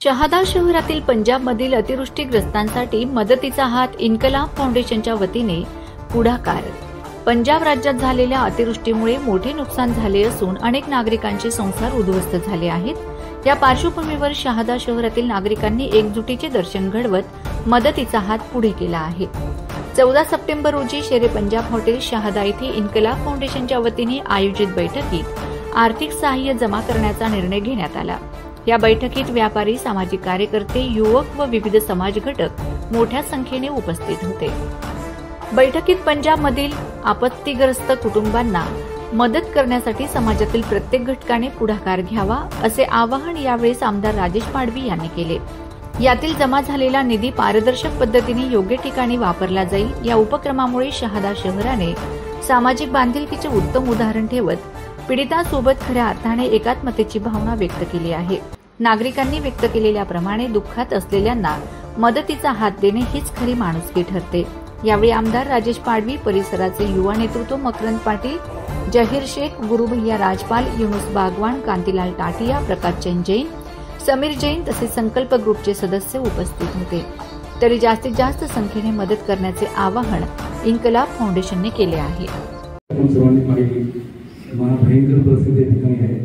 शहादा शहरातील पंजाबमधील अतिवृष्टीग्रस्तांसाठी मदतीचा हात इन्कलाब फाउंडेशनच्या वतीने पुढाकार। पंजाब राज्यात झालेल्या अतिवृष्टीमुळे मोठे नुकसान झाले असून अनेक नागरिकांचे संसार उद्ध्वस्त झाले आहेत। या पार्श्वभूमीवर शहादा शहरातील नागरिकांनी एकजुटीचे दर्शन घडवत मदतीचा हात पुढे केला आहे। 14 सप्टेंबर रोजी शेरे पंजाब हॉटेल शहादा येथे इन्कलाब फाउंडेशनच्या वतीने आयोजित बैठकीत आर्थिक सहाय्य जमा करण्याचा निर्णय घेण्यात आला। या बैठकीत व्यापारी, सामाजिक कार्यकर्ते, युवक व विविध समाज घटक मोठ्या संख्येने उपस्थित होते। बैठकीत पंजाबमधील आपत्तीग्रस्त कुटुंबांना मदत करण्यासाठी समाजातील प्रत्येक घटकाने पुढाकार घ्यावा असे आवाहन यावेळी आमदार राजेश पाडवी यांनी केले। यातील जमा झालेला निधी पारदर्शक पद्धतीने योग्य ठिकाणी वापरला जाईल। या उपक्रमामुळे शहादा शहराने सामाजिक बांधिलकीचे उत्तम उदाहरण ठेवत पीडितांसोबत खऱ्या अर्थाने एकात्मतेची भावना व्यक्त केली आहे। नागरिकांनी व्यक्त केलेल्याप्रमाणे दुःखात असलेल्यांना मदतीचा हात देणे हीच खरी माणुसकी ठरते। यावेळी आमदार राजेश पाडवी, परिसराचे युवा नेतृत्व मकरंद पाटील, जहीर शेख, गुरुभैया राजपाल, युनुस बागवान, कांतीलाल टाटिया, प्रकाशचंद जैन, समीर जैन तसेच संकल्प ग्रुपचे सदस्य उपस्थित होते। तरी जास्तीत जास्त संख्येने मदत करण्याचे आवाहन इन्कलाब फाउंडेशनने केले आहे। भयंकर परिस्थिती ठिकाणी आहे,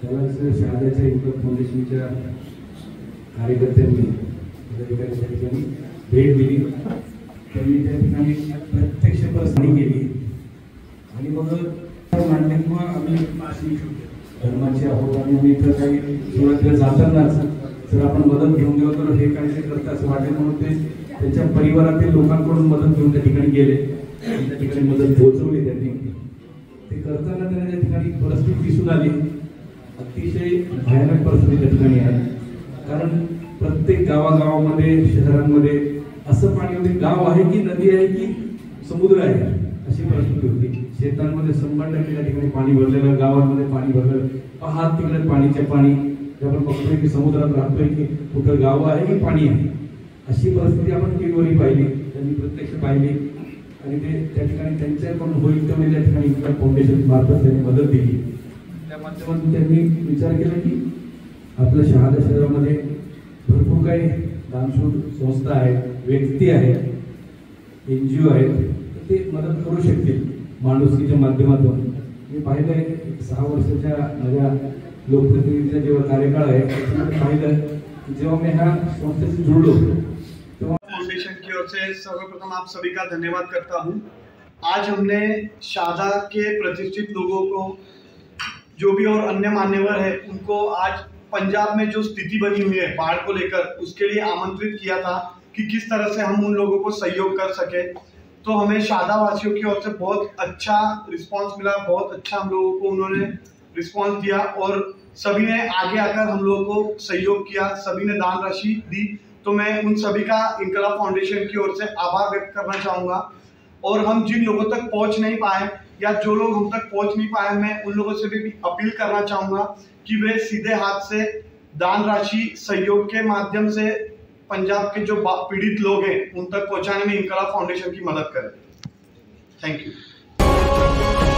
त्याला शहादाच्या इन्कलाब फाउंडेशनच्या कार्यकर्त्यांनी ठिकाणी भेट दिली। त्यांनी त्या ठिकाणी प्रत्यक्ष परिस्थिती केली आणि मग मांडले किंवा आम्ही धर्माचे आहोत आणि आम्ही इथं काही सुरुवातीला जातानाच जर आपण मदत घेऊन गेलो तर हे काय ते करतात असं वाटेल, म्हणून ते त्यांच्या परिवारातील लोकांकडून मदत घेऊन त्या ठिकाणी गेले, त्या ठिकाणी मदत पोहोचवली। त्यांनी ते करताना त्यांना त्या ठिकाणी परिस्थिती दिसून आली, अतिशय भयानक परिस्थिती त्या ठिकाणी आहे। कारण प्रत्येक गावागावामध्ये, शहरांमध्ये असं पाणी होते, गाव आहे की नदी आहे की समुद्र आहे अशी परिस्थिती होती। शेतांमध्ये 100% त्या ठिकाणी पाणी भरलेलं, गावांमध्ये पाणी भरलेलं, पहा तिकडे पाणीचे पाणी, आपण बघतोय की समुद्रात राहतोय की कुठं गाव आहे की पाणी आहे, अशी परिस्थिती आपण टीव्हीवरही पाहिली, त्यांनी प्रत्यक्ष पाहिली आणि ते त्या ठिकाणी त्यांच्याकडून होईल तेवढी त्या ठिकाणी इन्कलाब फाउंडेशन मार्फत त्यांनी मदत दिली। त्या माध्यमातून त्यांनी विचार केला की आपल्या शहादा शहरामध्ये भरपूर काही दानशूर संस्था आहेत, व्यक्ती आहेत, NGO आहेत, ते मदत करू शकतील माणुसकीच्या माध्यमातून। मी पाहिलंय 6 वर्षाच्या माझ्या लोकप्रतिनिधीचा जेव्हा कार्यकाळ आहे त्याच्यामध्ये पाहिलं की जेव्हा मैं ह्या संस्थेशी जुड़लो तो फाउंडेशन की ओर से सर्वप्रथम आप सभी का धन्यवाद करता हूं। आज हमने शहादा के प्रतिष्ठित लोगों को, जो भी और अन्य मान्यवर है, उनको आज पंजाब में जो स्थिति बनी हुई है बाढ़ को लेकर, उसके लिए आमंत्रित किया था कि किस तरह से हम उन लोगों को सहयोग कर सके। तो हमें शहादा वासियों की ओर से बहुत अच्छा रिस्पांस मिला, बहुत अच्छा हम लोगों को उन्होंने रिस्पांस दिया और सभी ने आगे आकर हम लोगों को सहयोग किया, सभी ने दान राशि दी। तो मैं उन सभी का इन्कलाब फाउंडेशन की ओर से आभार व्यक्त करना चाहूँगा। और हम जिन लोगों तक पहुँच नहीं पाए या जो लोग हम तक पहुँच नहीं पाए, मैं उन लोगों से भी अपील करना चाहूँगा कि वे सीधे हाथ से दान राशि सहयोग के माध्यम से पंजाब के जो पीड़ित लोग हैं उन तक पहुँचाने में इन्कलाब फाउंडेशन की मदद करें। Thank you.